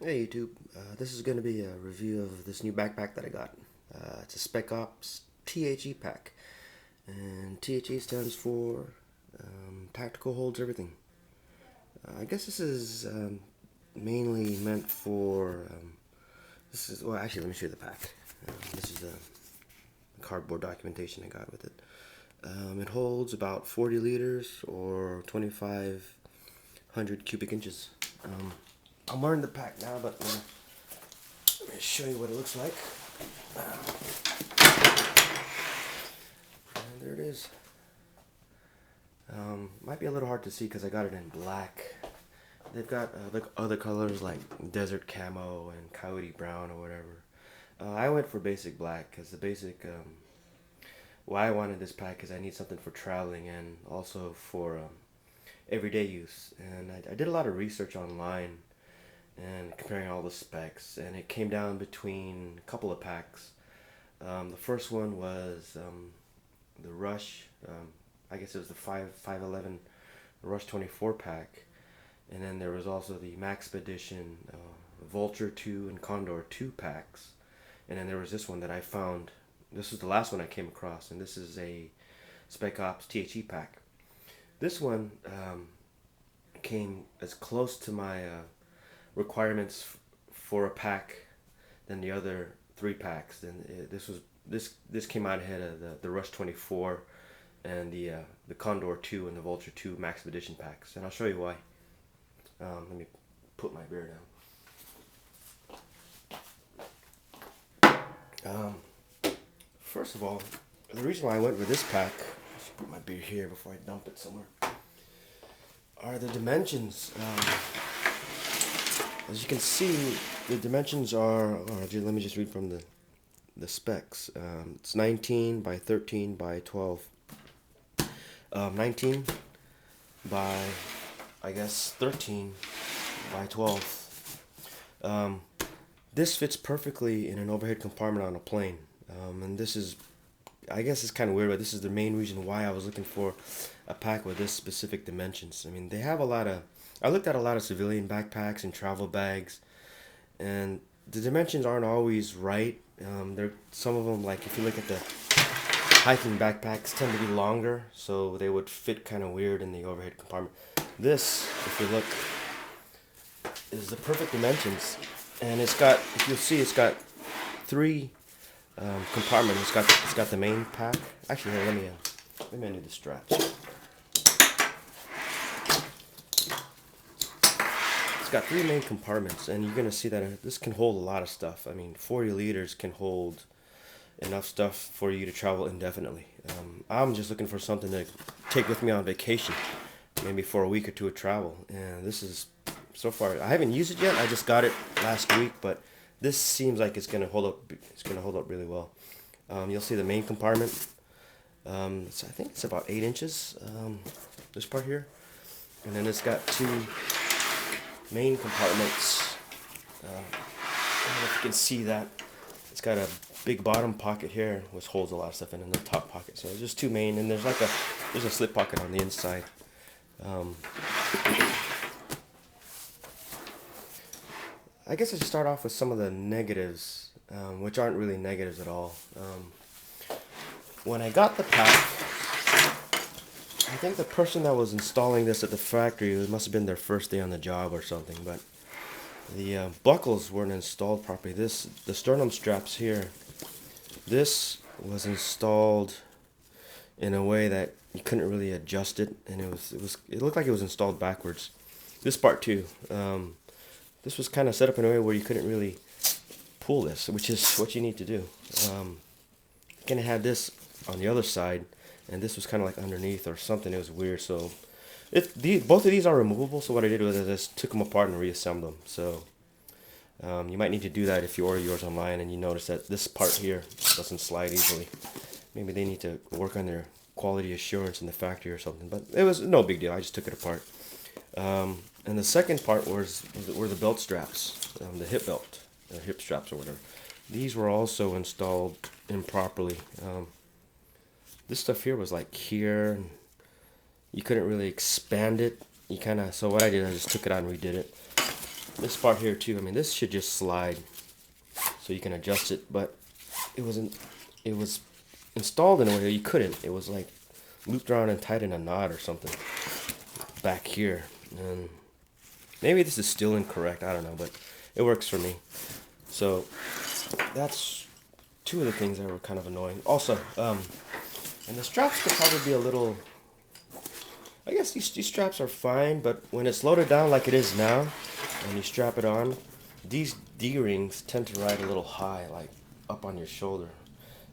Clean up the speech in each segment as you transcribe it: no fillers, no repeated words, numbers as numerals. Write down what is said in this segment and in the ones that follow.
Hey YouTube, this is going to be a review of this new backpack that I got. It's a Spec Ops T.H.E pack, and T.H.E stands for Tactical Holds Everything. I guess this is mainly meant for, well actually let me show you the pack. This is the cardboard documentation I got with it. It holds about 40 liters or 2,500 cubic inches. I'm wearing the pack now, but let me show you what it looks like. And there it is. Might be a little hard to see because I got it in black. They've got other colors like desert camo and coyote brown or whatever. I went for basic black because the basic. Why I wanted this pack is I need something for traveling and also for everyday use. And I did a lot of research online and comparing all the specs, and it came down between a couple of packs. The first one was the Rush. I guess it was the 511 Rush 24 pack, and then there was also the Max Edition Vulture 2 and Condor 2 packs, and then there was this one that I found. This was the last one I came across, and this is a Spec Ops T.H.E pack. This one came as close to my requirements for a pack than the other three packs. Then this came out ahead of the Rush 24 and the Condor 2 and the Vulture 2 Max Edition packs, and I'll show you why. Let me put my beer down. First of all, the reason why I went with this pack, I should put my beer here before I dump it somewhere, are the dimensions. As you can see, the dimensions are, let me just read from the specs. It's 19 by 13 by 12. 19 by, I guess, 13 by 12. This fits perfectly in an overhead compartment on a plane. And this is, I guess it's kind of weird, but this is the main reason why I was looking for a pack with this specific dimensions. I mean, they have a lot of, I looked at a lot of civilian backpacks and travel bags, and the dimensions aren't always right. Some of them, like if you look at the hiking backpacks, tend to be longer, so they would fit kind of weird in the overhead compartment. This, if you look, is the perfect dimensions, and it's got, if you'll see, it's got three compartments. It's got the main pack. Actually, here, let me undo the straps. It's got three main compartments, and you're gonna see that this can hold a lot of stuff. I mean, 40 liters can hold enough stuff for you to travel indefinitely. I'm just looking for something to take with me on vacation, maybe for a week or two of travel. And this is, so far, I haven't used it yet. I just got it last week, but this seems like it's gonna hold up. It's gonna hold up really well. You'll see the main compartment. I think it's about 8 inches. This part here, and then it's got two main compartments. I don't know if you can see that. It's got a big bottom pocket here, which holds a lot of stuff in, and the top pocket. So there's just two main, and there's a slip pocket on the inside. I guess I should start off with some of the negatives, which aren't really negatives at all. When I got the pack, I think the person that was installing this at the factory, it must have been their first day on the job or something, but the buckles weren't installed properly. The sternum straps here, this was installed in a way that you couldn't really adjust it, and it looked like it was installed backwards. This part too. This was kind of set up in a way where you couldn't really pull this, which is what you need to do. You kind of had this on the other side, and this was kind of like underneath or something. It was weird. So, both of these are removable. So what I did was I just took them apart and reassembled them. So you might need to do that if you order yours online and you notice that this part here doesn't slide easily. Maybe they need to work on their quality assurance in the factory or something. But it was no big deal. I just took it apart. And the second part were the belt straps, the hip belt, hip straps or whatever. These were also installed improperly. This stuff here was like here, and you couldn't really expand it. So what I did, I just took it out and redid it. this part here too. I mean, this should just slide so you can adjust it, but it wasn't. It was installed in a way that you couldn't. It was like looped around and tied in a knot or something back here, and maybe this is still incorrect. I don't know, but it works for me. So that's two of the things that were kind of annoying. Also, and the straps could probably be a little. I guess these straps are fine, but when it's loaded down like it is now, and you strap it on, these D-rings tend to ride a little high, like up on your shoulder.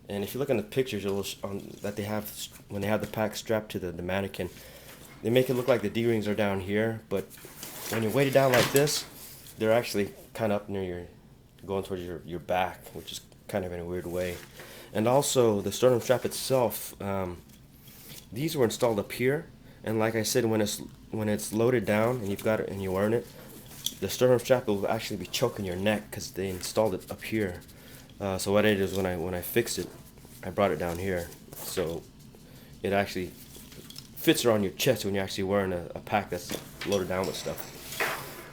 And if you look in the pictures that they have when they have the pack strapped to the mannequin, they make it look like the D-rings are down here, but when you weight it down like this, they're actually kind of up near going towards your back, which is kind of in a weird way. And also the sternum strap itself, these were installed up here, and like I said, when it's loaded down and you've got it and you earn it, the sternum strap will actually be choking your neck because they installed it up here. So what I did is when I fixed it, I brought it down here, so it actually fits around your chest when you're actually wearing a pack that's loaded down with stuff.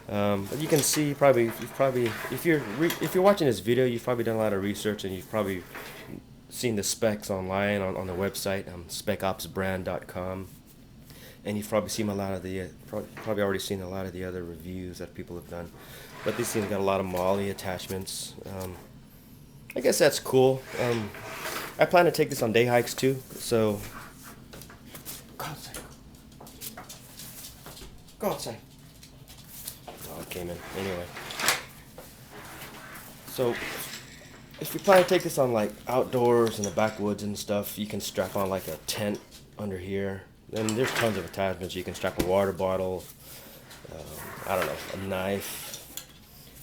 But you can see if you're watching this video, you've probably done a lot of research and you've probably seen the specs online on the website, specopsbrand.com. And you've probably seen probably already seen a lot of the other reviews that people have done. But these things got a lot of MOLLE attachments. I guess that's cool. I plan to take this on day hikes too. So go outside. Go outside. Oh, it came in. Anyway. So if you plan to take this on like outdoors in the backwoods and stuff, you can strap on like a tent under here. And there's tons of attachments. You can strap a water bottle, I don't know, a knife.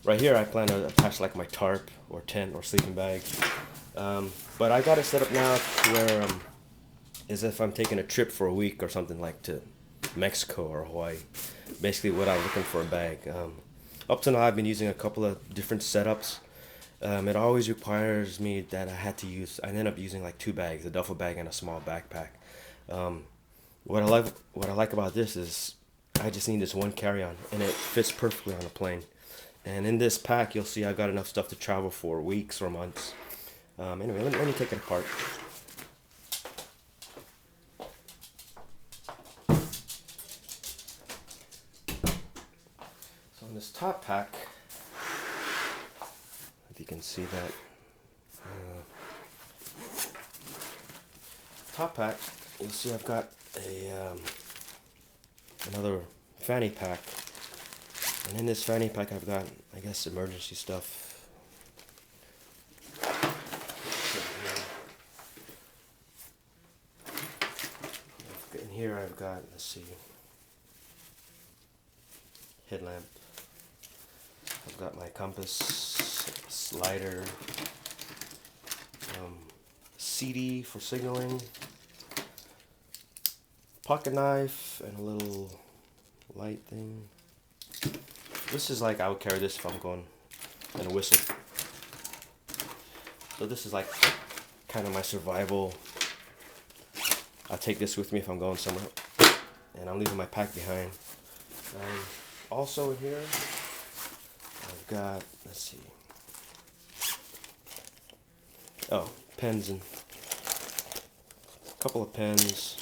Right here I plan to attach like my tarp or tent or sleeping bag. But I got it set up now to where as if I'm taking a trip for a week or something, like to Mexico or Hawaii. Basically what I'm looking for a bag. Up to now I've been using a couple of different setups. It always requires me that I end up using like two bags, a duffel bag and a small backpack. What I like about this is I just need this one carry-on and it fits perfectly on a plane. And in this pack you'll see I've got enough stuff to travel for weeks or months. Anyway, let me take it apart. So in this top pack, if you can see that, top pack, you'll see I've got another fanny pack, and in this fanny pack I've got, I guess, emergency stuff. In here I've got, let's see, headlamp. I've got my compass, slider, CD for signaling, pocket knife, and a little light thing. This is like, I would carry this if I'm going in a whistle. So this is like kind of my survival. I'll take this with me if I'm going somewhere, and I'm leaving my pack behind. Also in here I've got, let's see, pens and a couple of pens,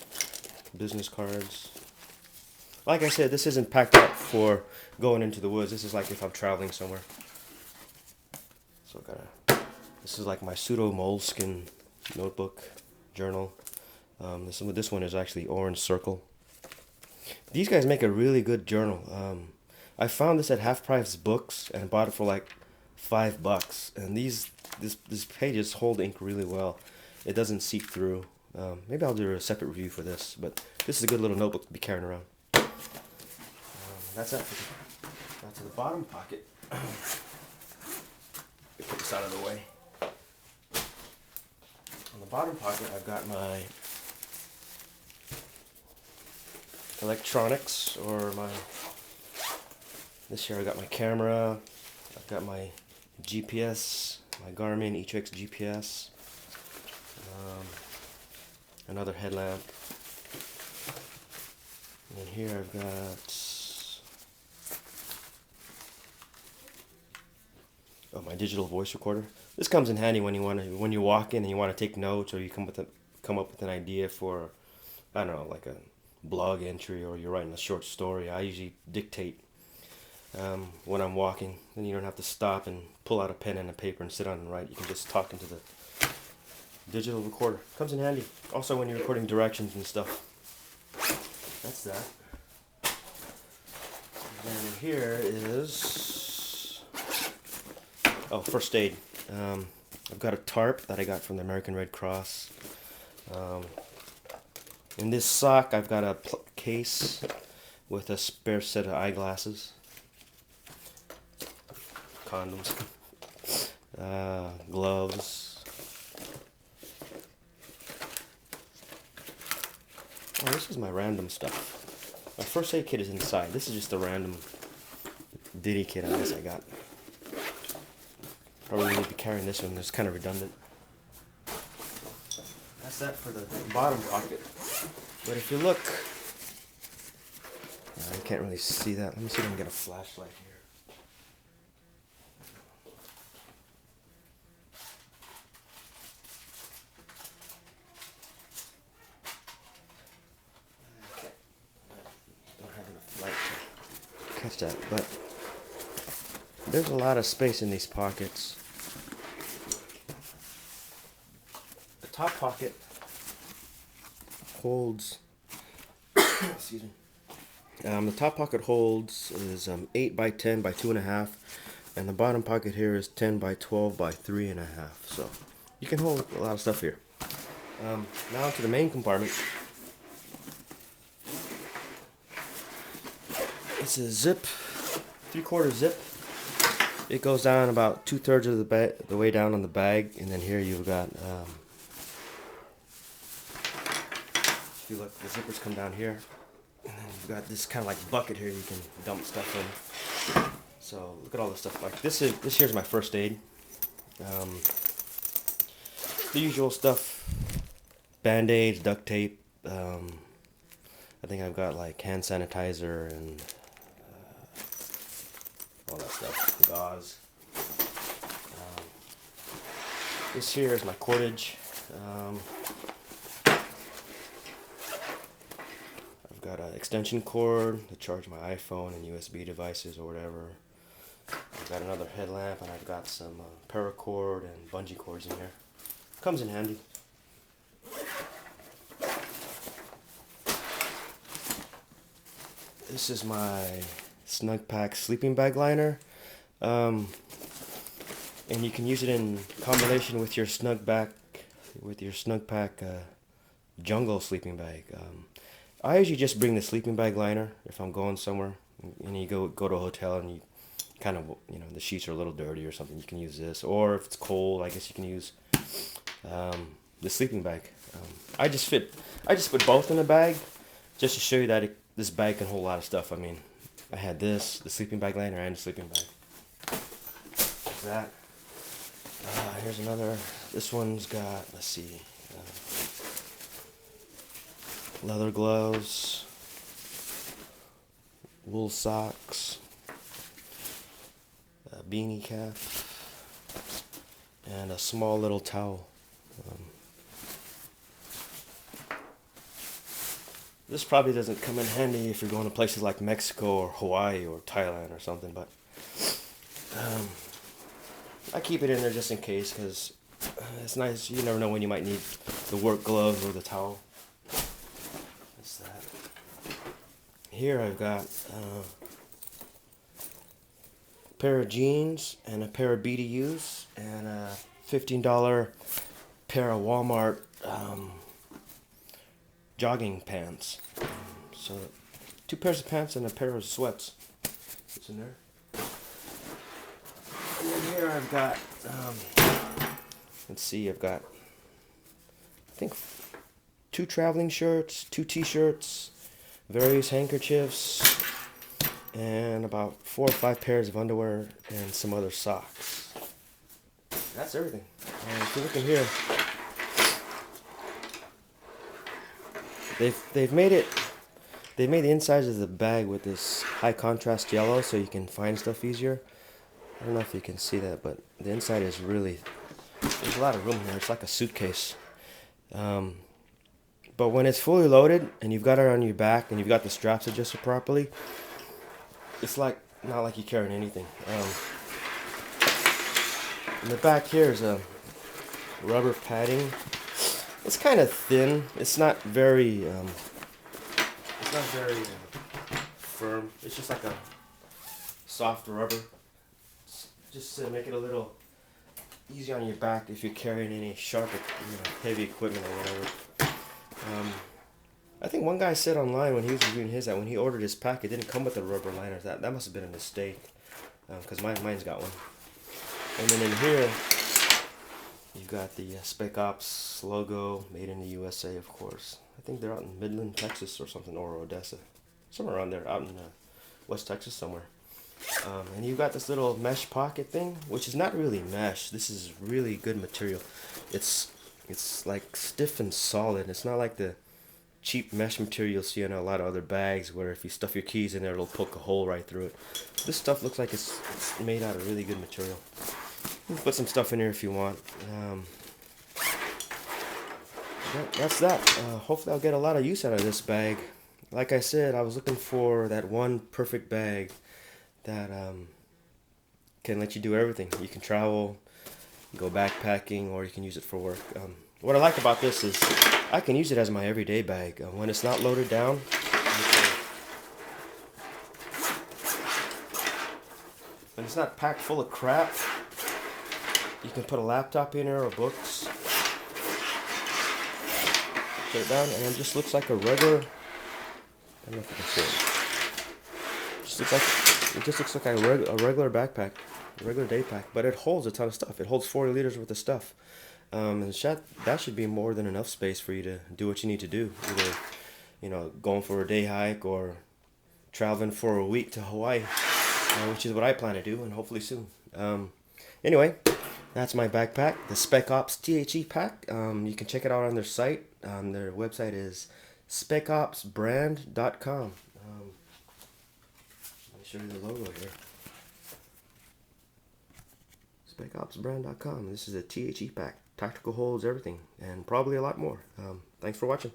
business cards. Like I said, this isn't packed up for going into the woods. This is like if I'm traveling somewhere. So this is like my pseudo moleskin notebook journal. This one is actually orange circle. These guys make a really good journal. I found this at Half Price Books and bought it for like $5. And these pages hold ink really well. It doesn't seep through. Maybe I'll do a separate review for this, but this is a good little notebook to be carrying around. That's it. Now to the bottom pocket. Put this out of the way. On the bottom pocket, I've got my electronics, or this here I got my camera, I've got my GPS, my Garmin E2X GPS, another headlamp, and here I've got Oh, my digital voice recorder. This comes in handy when you walk in and you want to take notes, or you come up with an idea for, I don't know, like a blog entry, or you're writing a short story. I usually dictate when I'm walking. Then you don't have to stop and pull out a pen and a paper and sit down and write. You can just talk into the digital recorder. Comes in handy. Also when you're recording directions and stuff. That's that. And then here is, oh, first aid. I've got a tarp that I got from the American Red Cross. In this sock, I've got a case with a spare set of eyeglasses, condoms, gloves. Oh, this is my random stuff. My first aid kit is inside. This is just a random ditty kit I guess I got. Probably need to be carrying this one. It's kind of redundant. That's that for the bottom pocket. But if you look, I can't really see that. Let me see if I can get a flashlight here. Don't have enough light to catch that, but there's a lot of space in these pockets. The top pocket holds, excuse me. The top pocket holds is 8 by 10 by 2.5, and the bottom pocket here is 10 by 12 by 3.5. So you can hold a lot of stuff here. Now to the main compartment. It's a zip, 3/4 zip. It goes down about 2/3 of the way down on the bag, and then here you've got. If you look, the zippers come down here, and then you've got this kind of like bucket here you can dump stuff in. So look at all this stuff. Like this here's my first aid. The usual stuff: band-aids, duct tape. I think I've got like hand sanitizer and all that stuff. Gauze. This here is my cordage. I've got an extension cord to charge my iPhone and USB devices or whatever. I've got another headlamp, and I've got some paracord and bungee cords in here. Comes in handy. This is my Snug Pack sleeping bag liner, and you can use it in combination with your Snug Pack jungle sleeping bag. I usually just bring the sleeping bag liner if I'm going somewhere, and you go to a hotel and you kind of, the sheets are a little dirty or something. You can use this, or if it's cold, I guess you can use the sleeping bag. I just put both in a bag just to show you that this bag can hold a lot of stuff. I mean, I had the sleeping bag liner and the sleeping bag. Like that. Here's another. This one's got, let's see, leather gloves, wool socks, a beanie cap, and a small little towel. This probably doesn't come in handy if you're going to places like Mexico or Hawaii or Thailand or something, but I keep it in there just in case, because it's nice. You never know when you might need the work gloves or the towel. That's that. Here I've got a pair of jeans and a pair of BDUs and a $15 pair of Walmart jogging pants. So 2 pairs of pants and a pair of sweats. What's in there? And then here I've got, let's see, I've got, I think, 2 traveling shirts, 2 t-shirts, various handkerchiefs, and about 4 or 5 pairs of underwear and some other socks. That's everything. If you look in here, they've made the insides of the bag with this high contrast yellow so you can find stuff easier. I don't know if you can see that, but the inside is really, there's a lot of room here. It's like a suitcase. But when it's fully loaded and you've got it on your back and you've got the straps adjusted properly, it's like not like you're carrying anything. In the back here is a rubber padding. It's kind of thin. It's not very firm. It's just like a soft rubber. Just to make it a little easy on your back if you're carrying any sharp, heavy equipment or whatever. I think one guy said online when he was reviewing his that when he ordered his pack, it didn't come with the rubber liners. That must have been a mistake, because mine's got one. And then in here, you've got the Spec Ops logo, made in the USA, of course. I think they're out in Midland, Texas, or something, or Odessa, somewhere around there, out in West Texas somewhere. And you've got this little mesh pocket thing, which is not really mesh. This is really good material. It's like stiff and solid. It's not like the cheap mesh material you'll see in a lot of other bags where if you stuff your keys in there, it'll poke a hole right through it. This stuff looks like it's made out of really good material. You can put some stuff in here if you want. That's that. Hopefully I'll get a lot of use out of this bag. Like I said, I was looking for that one perfect bag that can let you do everything. You can travel, go backpacking, or you can use it for work. What I like about this is I can use it as my everyday bag. When it's not loaded down, when it's not packed full of crap, you can put a laptop in there or books. Put it down, and it just looks like a regular. I don't know if you can see it. It just looks like a regular backpack, a regular day pack, but it holds a ton of stuff. It holds 40 liters worth of stuff. And that should be more than enough space for you to do what you need to do. Either, going for a day hike or traveling for a week to Hawaii, which is what I plan to do, and hopefully soon. Anyway, that's my backpack, the Spec Ops T.H.E pack. You can check it out on their site. Their website is specopsbrand.com. Let me show you the logo here. specopsbrand.com. This is a T.H.E pack. Tactical holds, everything, and probably a lot more. Thanks for watching.